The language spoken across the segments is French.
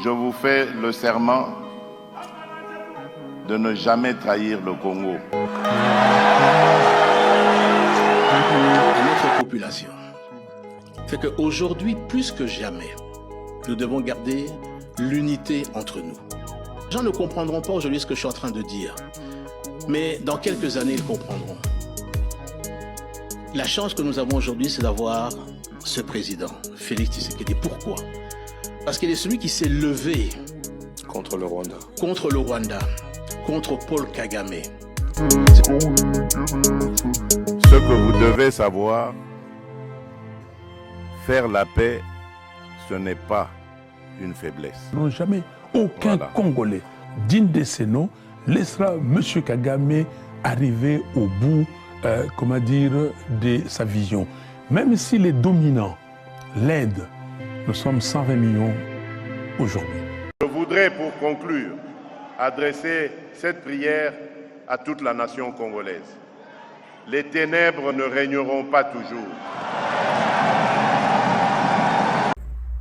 je vous fais le serment de ne jamais trahir le Congo. À notre population, c'est qu'aujourd'hui, plus que jamais, nous devons garder l'unité entre nous. Les gens ne comprendront pas aujourd'hui ce que je suis en train de dire, mais dans quelques années, ils comprendront. La chance que nous avons aujourd'hui, c'est d'avoir ce président, Félix Tshisekedi. Pourquoi? Parce qu'il est celui qui s'est levé contre le Rwanda, contre Paul Kagame. Ce que vous devez savoir, faire la paix, ce n'est pas une faiblesse. Non, jamais aucun Congolais digne de ces noms laissera M. Kagame arriver au bout, de sa vision. Même si les dominants l'aident, nous sommes 120 millions aujourd'hui. Je voudrais, pour conclure, adresser cette prière à toute la nation congolaise. Les ténèbres ne régneront pas toujours.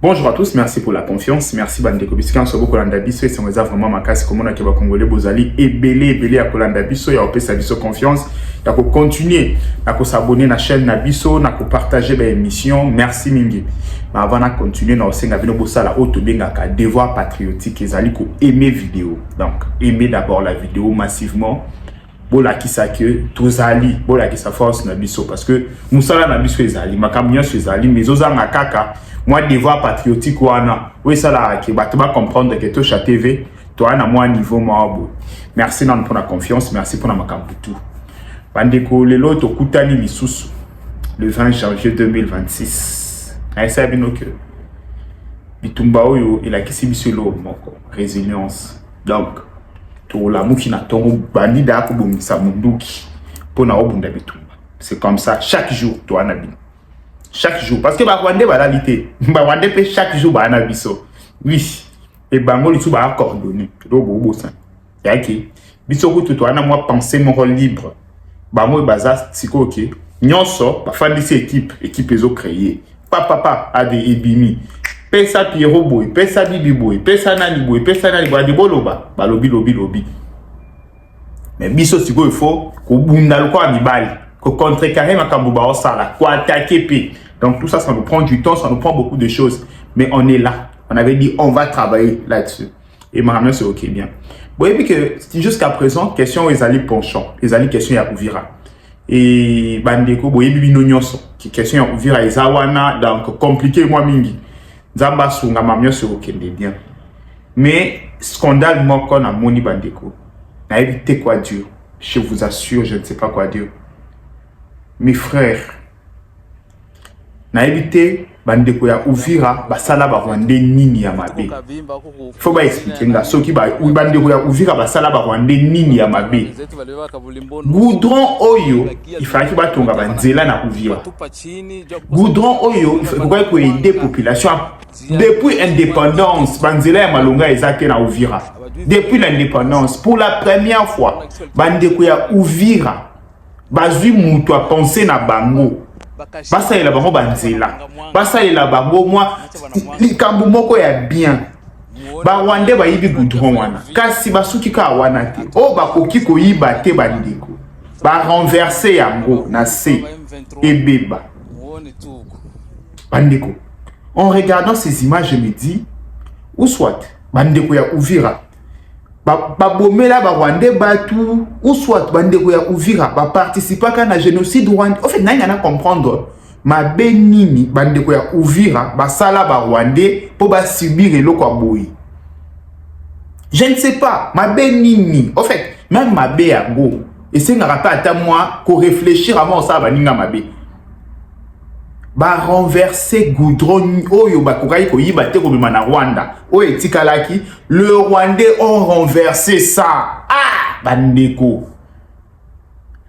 Bonjour à tous, merci pour la confiance, merci Bandeko Bisika, on se beaucoup Kolanda Biso et si on est vraiment ma casse comme on a Keba Congolais Bozali et belé à Kolanda Biso, il y a sa Biso confiance, il y a continuer à s'abonner à la chaîne Nabiso, à partager les émissions, merci Mingi. Mais avant de continuer, nous avons vu la haute devoir patriotique et zali ko aimer vidéo. Donc, aimer d'abord la vidéo massivement. Bola qui sa que tous ali, bola qui sa force Nabiso parce que Moussala Nabiso ezali, makamnya ezali, mais oza ngakaka. Moi, devoir patriotique, oui, ça là, qui va comprendre que tu as TV, tu as un niveau mabo. Merci pour la confiance, merci pour la makambutu. Bandeko, le lot, Kutani Lisusu, le 20 janvier 2026. Aïssa Binoke, Bitumba Oyo, il a qui s'est mis sur l'eau, résilience. Donc, tout la moukina tongo, bandida, pour sa munduki, pour na obunda Bitumba. C'est comme ça, chaque jour, tu as un habit. Chaque jour, parce que Rwanda va l'alité. Rwanda peut chaque jour ba na biso. Oui. Et bango litu ba coordonné. Do bobo ça. Yaki. Biso ko to ana moi penser mon rôle libre. Bango baza siko OK. Nyonso ba fandi ci équipe ezo créer. Papa a des ebimi. Pesa Pierrot boy, pesa Bibi boy, pesa nani boy, pesa nani boy de boloba. Ba lobby. Mais biso siko il faut ko bunda lo ko amibali. Ko contrecarrer makambo ba osala, ko attaquer p. Donc tout ça, ça nous prend du temps, ça nous prend beaucoup de choses. Mais on est là. On avait dit, on va travailler là-dessus. Et maintenant, c'est OK, bien. Vous voyez que jusqu'à présent, question les alliés penchants. Les alliés question ya Ouvira. Et Bandeko, vous voyez, Bibi Nonyonso. Qui question ya Ouvira et Zawana. Donc, compliqué, moi, mingi. Zamba Sunga, mamien, c'est OK, bien. Mais, scandale, moi, qu'on a moni Bandeko. N'a évité quoi dire. Je vous assure, je ne sais pas quoi dire. Mes frères, na évité bandeko ya Uvira basala ba Rwanda nini ya mabe. Faut ba expliquer nga soki ba bandeko ya Uvira basala ba Rwanda nini ya mabe. Goudron oyo il fallait ba tonga ba nzela na Uvira. Goudron oyo il faut ko aider population depuis indépendance banzela ya malonga ezake na Uvira. Depuis l'indépendance pour la première fois bandeko ya Uvira bazui mutu a pensé na bango. Basa ila bango banzela. Basa ila bango moi likambu moko ya bien. Ba Rwanda ba yibi goudron wana. Kasi basuki ka wana te. O bakoki ko yiba te bandeko. Ba renverser yango na se ebeba. Bandeko. En regardant ces images, je me dis ou soit bandeko ya Uvira ba bomela ba Rwanda batu ou soit bandeko ya Uvira ba participer à na génocide Rwanda. En fait nanga na comprendre ma benini bandeko ya Uvira ba sala ba Rwanda pour ba subir eloko aboyi. Je ne sais pas ma benini. En fait même ma be yango et c'est ngara pas ata moi ko réfléchir avant ça ba ninga ma be. Ba renverser goudron oyo ba kokai ko yiba te ko bima na Rwanda o etikalaki le Rwandais ont renversé ça bandeko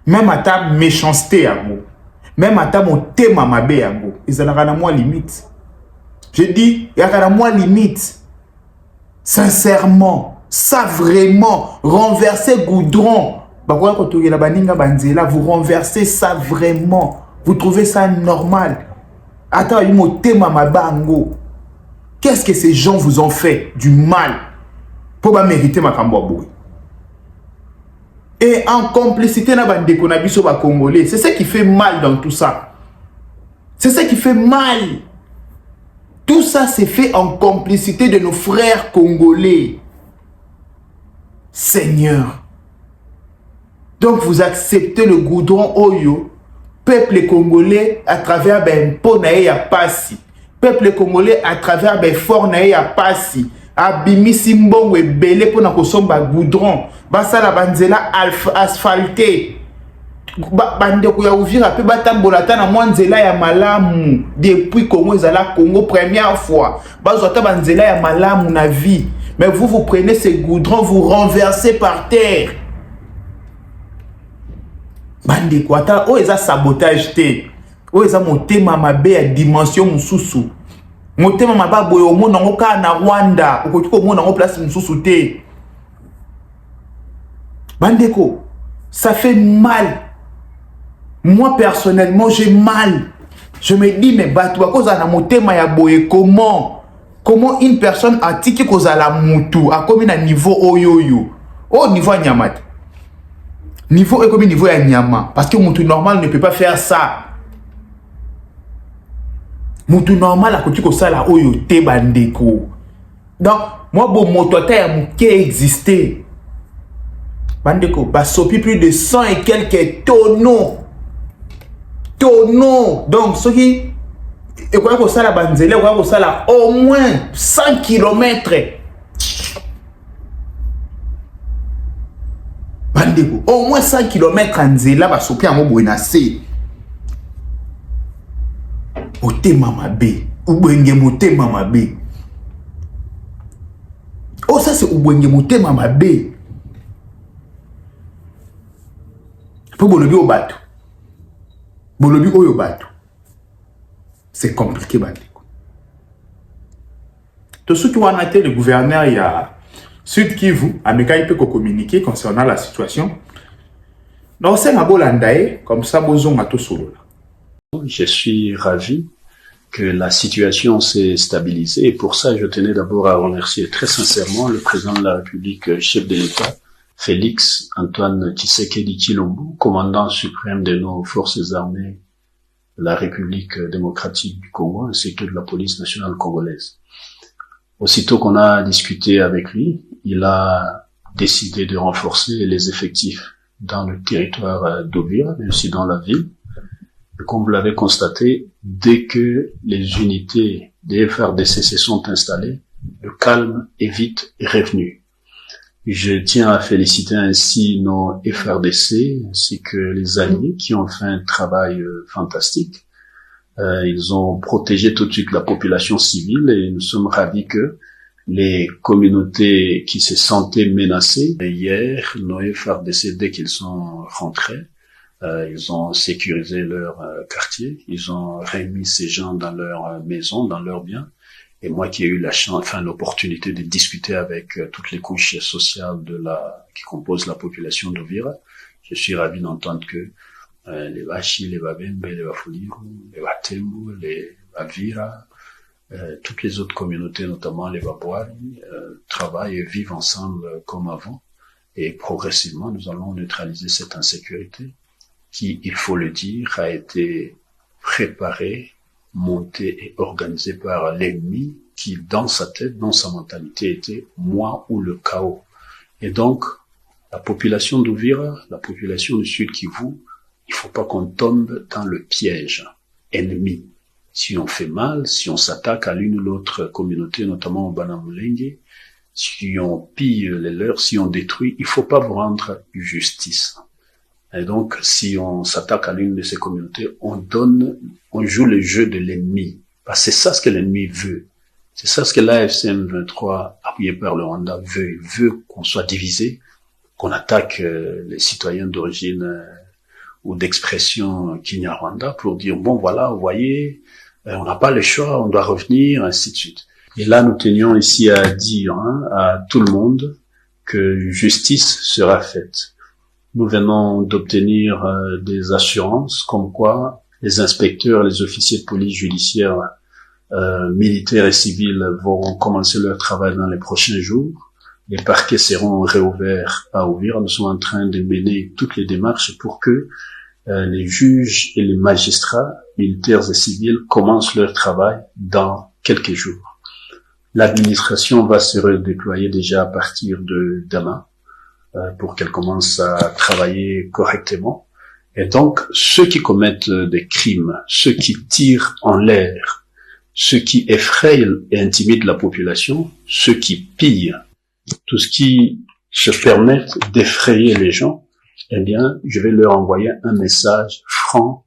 même ata méchanceté yango même ata motema mabe yango ezalaka na moi limite je dis yaka na moi limite sincèrement ça vraiment renverser goudron ba kokai ko tokela baninga banzela vous renversez ça vraiment vous trouvez ça normal? Attends, il m'a tema mabango. Qu'est-ce que ces gens vous ont fait du mal pour mériter ma Kambouaboui? Et en complicité na bandeko na biso ba Congolais, c'est ça qui fait mal dans tout ça. C'est ça qui fait mal. Tout ça c'est fait en complicité de nos frères congolais. Seigneur. Donc vous acceptez le goudron Oyo, peuple congolais à travers ben ponae ya pasi. Peuple congolais à travers ben fornae ya pasi. Abimisi mbongo ebele pona kosomba goudron. Basala banzela asphalté. Bandeko ya Uvira pe batambola ta na mwanzela ya malamu depuis Congo ezala Congo première fois. Bazota banzela ya malamu na vie. Mais vous prenez ces goudrons, vous renversez par terre. Bandeko ata o eza sabotage te. O eza motema mabe ya dimension mususu. Motema mabe boyo omona ngo ka na Rwanda, okoki omona ngo place mususu te. Bandeko, ça fait mal. Moi personnellement, j'ai mal. Je me dis mais bato akoza na motema ya boye comment une personne a tiki koza la mutu a comme na niveau oyoyo. Oh niveau nyamate. Niveau est comme niveau ya nyama parce que mutu normal ne peut pas faire ça. Mutu normal a koti ko sala oyo te bandeko. Donc moi bon motota ya muke exister. Bandeko basopi plus de 100 et quelques tonneaux. Donc ce qui et quoi que ça la banzele quoi que ça là au moins 100 km. Bandeko au moins 100 km en zela basopi en moboinase. Motema mabe, ubwenge motema mabe. Oh ça c'est ubwenge motema mabe. Pour bolobi au bateau. Bolobi au bateau. C'est compliqué bandeko. Tout ce qui a été le gouverneur il y a Sud Kivu, Ameka il peut communiquer concernant la situation. Donc c'est un Bolandae comme ça bozon à tout solo. Je suis ravi que la situation s'est stabilisée et pour ça je tenais d'abord à remercier très sincèrement le président de la République, chef de l'État, Félix Antoine Tshisekedi Tshilombo, commandant suprême de nos forces armées de la République démocratique du Congo ainsi que de la police nationale congolaise. Aussitôt qu'on a discuté avec lui, il a décidé de renforcer les effectifs dans le territoire d'Uvira, mais aussi dans la ville. Et comme vous l'avez constaté, dès que les unités des FARDC se sont installées, le calme est vite revenu. Je tiens à féliciter ainsi nos FARDC ainsi que les alliés qui ont fait un travail fantastique. Ils ont protégé tout de suite la population civile et nous sommes ravis que les communautés qui se sentaient menacées, hier, nos FARDC, dès qu'ils sont rentrés, ils ont sécurisé leur quartier, ils ont remis ces gens dans leur maison, dans leurs biens. Et moi qui ai eu la chance, enfin l'opportunité de discuter avec toutes les couches sociales qui composent la population d'Uvira, je suis ravi d'entendre que les Bashi, les Babembe, les Bafuliru, les Batembu, les Bavira, toutes les autres communautés, notamment les Babouari, travaillent et vivent ensemble comme avant. Et progressivement, nous allons neutraliser cette insécurité qui, il faut le dire, a été préparée, montée et organisée par l'ennemi qui, dans sa tête, dans sa mentalité, était moi ou le chaos. Et donc, la population d'Uvira, la population du Sud Kivu, il faut pas qu'on tombe dans le piège ennemi. Si on fait mal, si on s'attaque à l'une ou l'autre communauté, notamment au Banamulenge, si on pille les leurs, si on détruit, il faut pas vous rendre justice. Et donc, si on s'attaque à l'une de ces communautés, on joue le jeu de l'ennemi. Parce que c'est ça ce que l'ennemi veut. C'est ça ce que l'AFC M23, appuyé par le Rwanda, veut. Il veut qu'on soit divisé, qu'on attaque les citoyens d'origine ou d'expression Kinyarwanda pour dire, bon voilà, vous voyez, on n'a pas le choix, on doit revenir, ainsi de suite. Et là, nous tenions ici à dire à tout le monde que justice sera faite. Nous venons d'obtenir des assurances comme quoi les inspecteurs, les officiers de police judiciaire militaires et civils vont commencer leur travail dans les prochains jours. Les parquets seront réouverts à Uvira. Nous sommes en train de mener toutes les démarches pour que les juges et les magistrats, militaires et civils, commencent leur travail dans quelques jours. L'administration va se redéployer déjà à partir de demain pour qu'elle commence à travailler correctement. Et donc, ceux qui commettent des crimes, ceux qui tirent en l'air, ceux qui effrayent et intimident la population, ceux qui pillent, tout ce qui se permet d'effrayer les gens, eh bien, je vais leur envoyer un message franc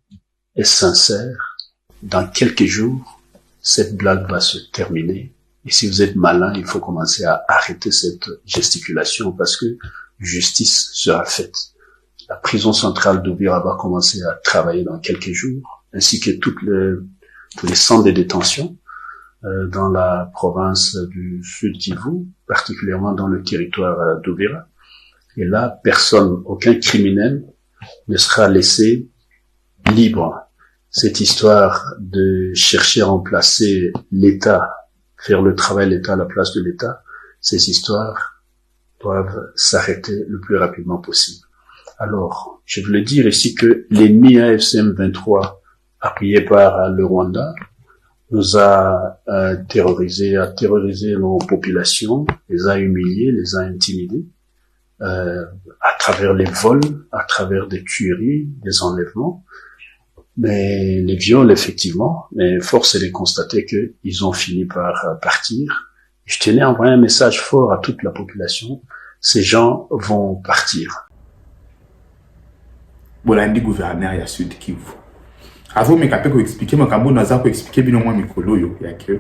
et sincère. Dans quelques jours, cette blague va se terminer. Et si vous êtes malin, il faut commencer à arrêter cette gesticulation parce que justice sera faite. La prison centrale d'Uvira va commencer à travailler dans quelques jours, ainsi que tous les centres de détention dans la province du Sud Kivu, particulièrement dans le territoire d'Uvira. Et là, personne, aucun criminel ne sera laissé libre. Cette histoire de chercher à remplacer l'État, faire le travail de l'État à la place de l'État, ces histoires doivent s'arrêter le plus rapidement possible. Alors, je voulais dire ici que l'ennemi AFCM 23, appuyé par le Rwanda, nous a terrorisé nos populations, les a humiliés, les a intimidés, à travers les vols, à travers des tueries, des enlèvements, mais les viols effectivement, mais force est de constater qu'ils ont fini par partir. Je tenais à envoyer un message fort à toute la population, ces gens vont partir. Bolandi gouverneur ya Sud Kivu. Avant me kapé ko expliquer mo kambo naza ko expliquer bino moi mikolo yo ya que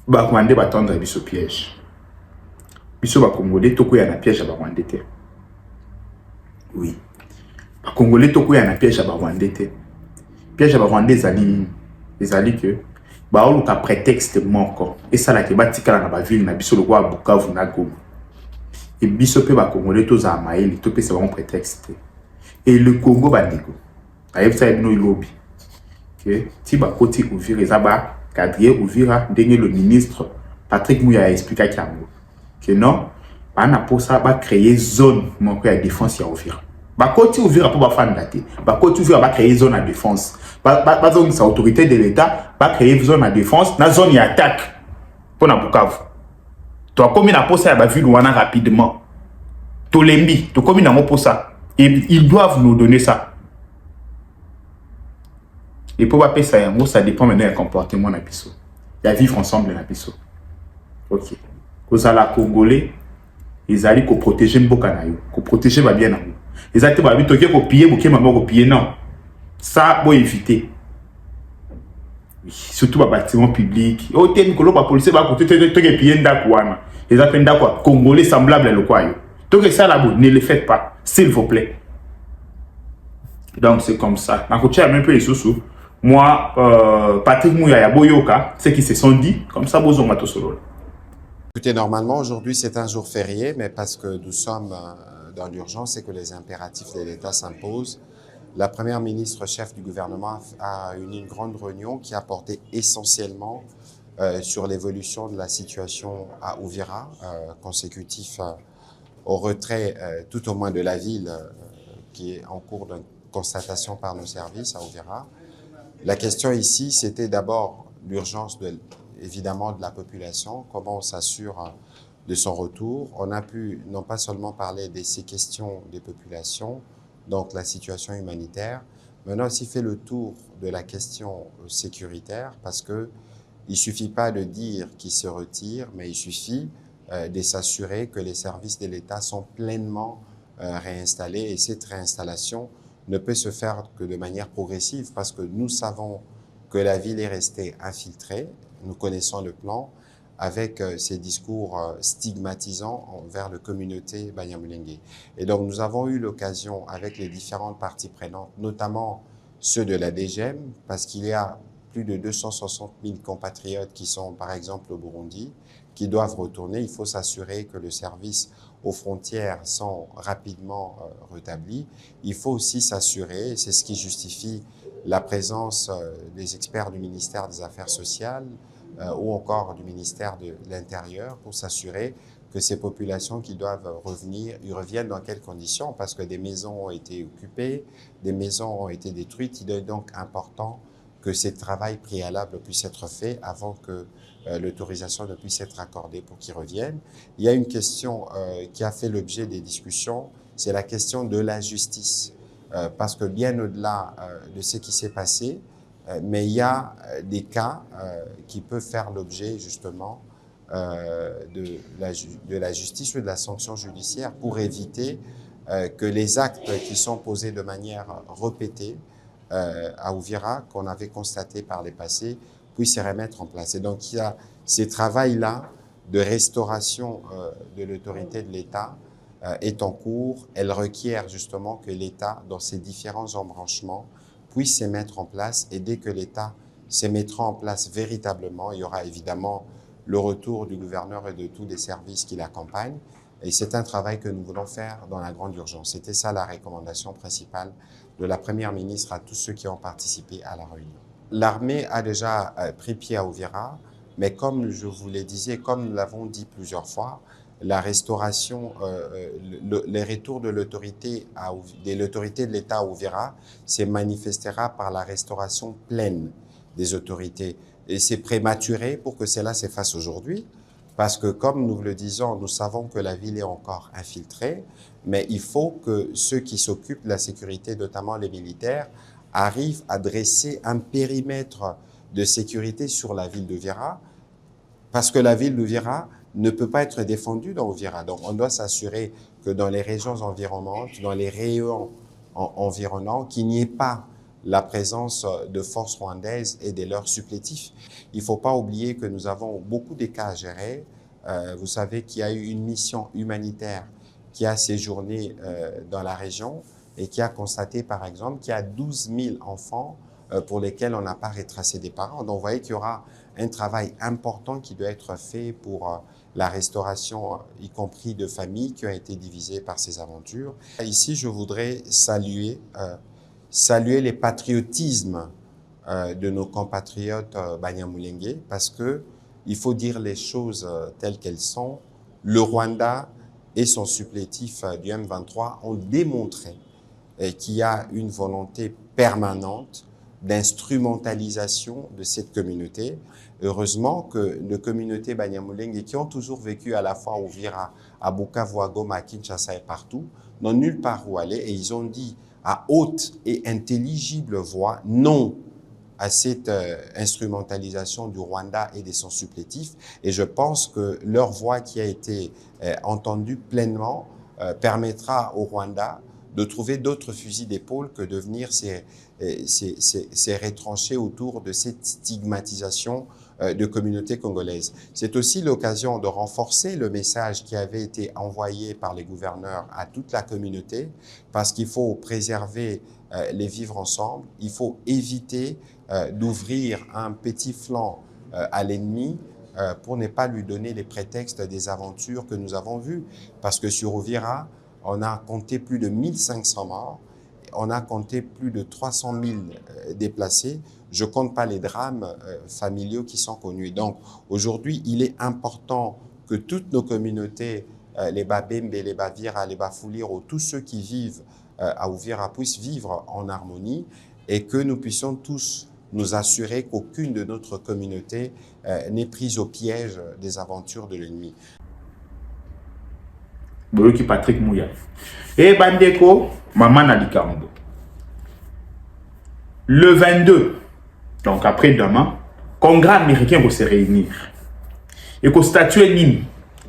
ba Rwandais batendre biso piège. Biso ba Congolais toko ya na piège ba Rwandais te. Oui. Ba Congolais toko ya na piège ba Rwandais te. Piège ba Rwandais ezali que ba oluka prétexte moko et ça la ke batikala na ba ville na biso lokwa Bukavu na Goma. Et biso pe ba Congolais toza maeli to pe c'est un prétexte. Et le Congo bandeko ayeb sa ebino ilobi que ti ba koti Uvira ezaba cadre Uvira ndenge le ministre Patrick Mouya a expliqué kiango que non bana posa ba créer zone moko ya défense ya Uvira ba koti Uvira pour ba fanda te ba koti Uvira ba créer zone de défense ba zone sa autorité de l'état ba créer zone de défense na zone ya attaque pour na Bukavu to komi na posa ya ba ville wana rapidement to lembi to komi na mo posa. Et ils doivent nous donner ça. Et pour pas ça, ça dépend maintenant du comportement de Napiso. Il y a vivre ensemble de Napiso. Ok. Vous allez Congolais, ils allaient protéger Mbokanayo, protéger ma bien. Ils allaient pas vite que piller, bouquet maman piller non. Ça faut éviter. Surtout les bâtiments publics. Oh t'es Nicolas, la police va côté te piller ndakwana. Ils appellent ndakwa Congolais semblable à le quoi. Donc ça là, ne le faites pas. S'il vous plaît. Donc c'est comme ça. Dans côté même peu les sous. Moi, Patrick Mouya Boyoka, ceux qui se sont dit, comme ça, Bozo Mato Solo. Écoutez, normalement aujourd'hui c'est un jour férié, mais parce que nous sommes dans l'urgence et que les impératifs de l'État s'imposent, la première ministre chef du gouvernement a eu une grande réunion qui a porté essentiellement sur l'évolution de la situation à Uvira, consécutif au retrait tout au moins de la ville qui est en cours de constatation par nos services à Uvira. La question ici, c'était d'abord l'urgence évidemment de la population, comment on s'assure de son retour. On a pu non pas seulement parler de ces questions des populations, donc la situation humanitaire, mais on a aussi fait le tour de la question sécuritaire parce que il suffit pas de dire qu'ils se retirent, mais il suffit de s'assurer que les services de l'État sont pleinement réinstallés et cette réinstallation ne peut se faire que de manière progressive parce que nous savons que la ville est restée infiltrée, nous connaissons le plan avec ces discours stigmatisants envers la communauté Banyamulenge. Et donc nous avons eu l'occasion avec les différentes parties prenantes, notamment ceux de la DGM, parce qu'il y a plus de 260 000 compatriotes qui sont par exemple au Burundi, qui doivent retourner. Il faut s'assurer que le service aux frontières sont rapidement rétablis. Il faut aussi s'assurer, c'est ce qui justifie la présence des experts du ministère des Affaires sociales, ou encore du ministère de l'Intérieur pour s'assurer que ces populations qui doivent revenir, ils reviennent dans quelles conditions, parce que des maisons ont été occupées, des maisons ont été détruites. Il est donc important que ce travail préalable puisse être fait avant que l'autorisation ne puisse être accordée pour qu'ils reviennent. Il y a une question qui a fait l'objet des discussions, c'est la question de la justice. Parce que bien au-delà de ce qui s'est passé, mais il y a des cas qui peuvent faire l'objet justement de la justice ou de la sanction judiciaire pour éviter que les actes qui sont posés de manière répétée à Uvira, qu'on avait constaté par les passés, puissent se remettre en place. Et donc il y a ces travails-là de restauration de l'autorité de l'État est en cours. Elle requiert justement que l'État, dans ses différents embranchements, puisse se mettre en place. Et dès que l'État se mettra en place véritablement, il y aura évidemment le retour du gouverneur et de tous les services qui l'accompagnent. Et c'est un travail que nous voulons faire dans la grande urgence. C'était ça la recommandation principale de la Première ministre à tous ceux qui ont participé à la réunion. L'armée a déjà pris pied à Uvira, mais comme je vous le disais, comme nous l'avons dit plusieurs fois, la restauration, le retour de l'autorité de l'État à Uvira se manifestera par la restauration pleine des autorités. Et c'est prématuré pour que cela se fasse aujourd'hui, parce que comme nous le disons, nous savons que la ville est encore infiltrée, mais il faut que ceux qui s'occupent de la sécurité, notamment les militaires, arrivent à dresser un périmètre de sécurité sur la ville d'Uvira, parce que la ville d'Uvira ne peut pas être défendue dans Uvira. Donc on doit s'assurer que dans les régions environnantes, dans les rayons environnants, qu'il n'y ait pas la présence de forces rwandaises et de leurs supplétifs. Il ne faut pas oublier que nous avons beaucoup de cas à gérer. Vous savez qu'il y a eu une mission humanitaire qui a séjourné dans la région et qui a constaté, par exemple, qu'il y a 12 000 enfants pour lesquels on n'a pas retracé des parents. Donc, vous voyez qu'il y aura un travail important qui doit être fait pour la restauration, y compris de familles qui ont été divisées par ces aventures. Ici, je voudrais saluer les patriotismes de nos compatriotes Banyamulenge, parce que il faut dire les choses telles qu'elles sont. Le Rwanda et son supplétif du M23 ont démontré qu'il y a une volonté permanente d'instrumentalisation de cette communauté. Heureusement que les communautés Banyamulenge, qui ont toujours vécu à la fois au Uvira, à Bukavu, à Goma, à Kinshasa et partout, n'ont nulle part où aller, et ils ont dit à haute et intelligible voix non à cette instrumentalisation du Rwanda et de son supplétif. Et je pense que leur voix qui a été entendue pleinement permettra au Rwanda de trouver d'autres fusils d'épaule que de venir se retrancher autour de cette stigmatisation de communautés congolaises. C'est aussi l'occasion de renforcer le message qui avait été envoyé par les gouverneurs à toute la communauté, parce qu'il faut préserver les vivre ensemble, il faut éviter d'ouvrir un petit flanc à l'ennemi pour ne pas lui donner les prétextes des aventures que nous avons vues. Parce que sur Uvira, on a compté plus de 1500 morts, on a compté plus de 300 000 déplacés. Je ne compte pas les drames familiaux qui sont connus. Donc aujourd'hui, il est important que toutes nos communautés, les Babembe, les Bavira, les Bafuliro, tous ceux qui vivent à Uvira puissent vivre en harmonie, et que nous puissions tous nous assurer qu'aucune de notre communauté n'est prise au piège des aventures de l'ennemi. Boloki Patrick Mouya. Et Bandeko, Maman Nalikambo. Le 22, donc après demain, Congrès américain va se réunir. Et qu'on statue Nini.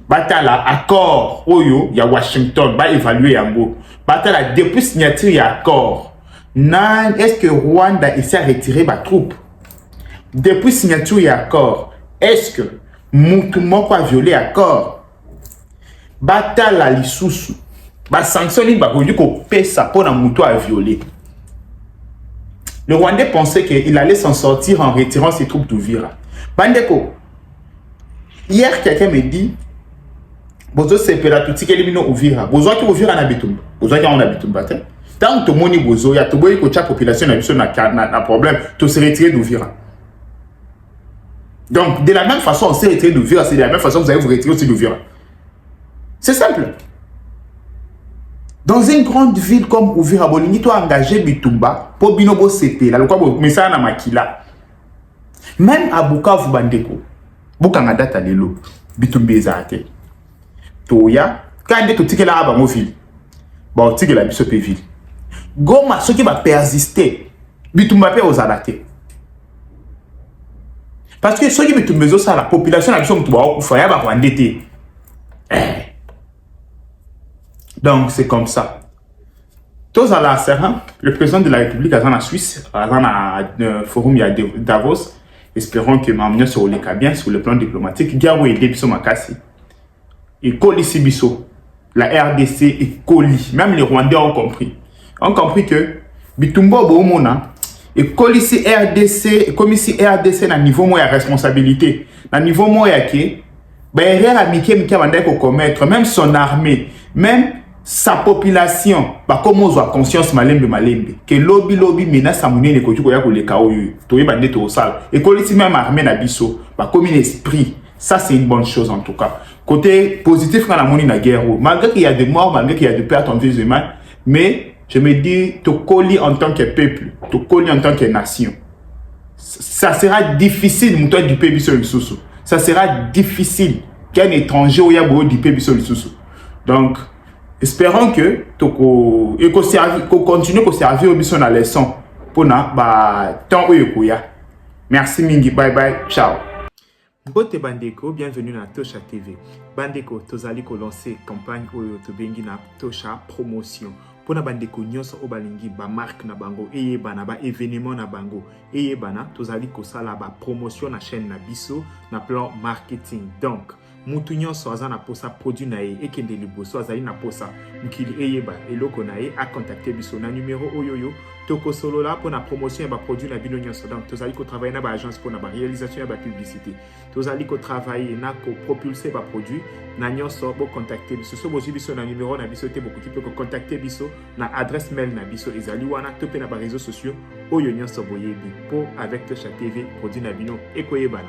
Batala, accord, Oyo, il y a Washington, va évaluer Yango. Batala, depuis signature, il y a accord. Est-ce que Rwanda essaie de retirer ma troupe? Depuis signature, il y a accord. Est-ce que Moutoumoko a violé accord? Batala lisusu ba sanctionner ba gondi ko pesa pour na muto a violé. Le Rwandais pensait qu'il allait s'en sortir en retirant ses troupes d'Uvira. Bandeko, hier quelqu'un me dit bozo sepela tuti kelimino Uvira. Bozo ki Uvira na bitumba. Bozo ki on a bitumba te. Tant que moni bozo ya to boy ko cha population na biso na problème to se retirer d'Uvira. Donc, de la même façon, on s'est retiré d'Uvira, c'est de la même façon que vous allez vous retirer aussi d'Uvira. C'est simple. Dans une grande ville comme Uvira, Bolingi, tu as engagé Bitumba pour Binobo CP, là, le quoi, mais ça, na Makila. Même à Bukavu Bandeko, Bukanga data lelo, Bitumba ezate. Toya, quand tu tike la aba mo ville, bon, tike la biso pe ville. Goma, ce qui va persister, Bitumba pe ozalate. Parce que ceux qui me tombent ça, la population a besoin de tout faire, va endetté. Donc c'est comme ça. Tous à la Serra, le président de la République à la Suisse, à un forum à Davos, espérons que m'amener sur les cas bien sur le plan diplomatique, Diabo et Debiso Makassi. Et Koli Sibiso, la RDC et Koli, même les Rwandais ont compris. Ont compris que Bitumbo Boumona et comme ici RDC na niveau moi responsabilité na niveau moi qui ben rien amitié mi ka ko commettre même son armée même sa population ba comme on a conscience malembe que lobby menace amunene ko tuko ya ko le kao to yeba ndeto au sale et comme ici même armée na biso ba comme un esprit, ça c'est une bonne chose en tout cas. Côté positif quand la moni na guerre, malgré qu'il y a des morts, malgré qu'il y a des pertes en vies humaines, mais je me dis, te coller en tant que peuple, te coller en tant que nation. Ça sera difficile, mouton du peuple sur le sous. Ça sera difficile qu'un étranger ou un du peuple sur le sous. Donc, espérons que tu continues à servir au besoin de la leçon pour temps où merci Mingi, bye bye, ciao. Bote Bandeko, bienvenue dans Tosha TV. Bandeko, tozali ko lancer campagne oyo tobengi na Tosha promotion. Pour na bandeko nyonso o balingi ba marque na bango eyeba na ba événement na bango eyeba na tozali ko sala ba promotion na chaîne na biso na plan marketing. Donc mutu nyonso aza na posa produit na ye ekende liboso azali na posa mukili eyeba eloko na ye a contacter biso na numéro oyoyo toko solo là pour la promotion ba produit na bino nyonso. Donc tozali ko travailler na ba agence pour na ba réalisation ya ba publicité. Tozali ko travailler na ko propulser ba produit na nyonso bo contacter biso so bozi biso na numéro na biso te beaucoup qui peut contacter biso na adresse mail na biso ezali wana topé na ba réseaux sociaux oyo nyonso boyebi po avec Tosha TV produit na bino ekoyebana.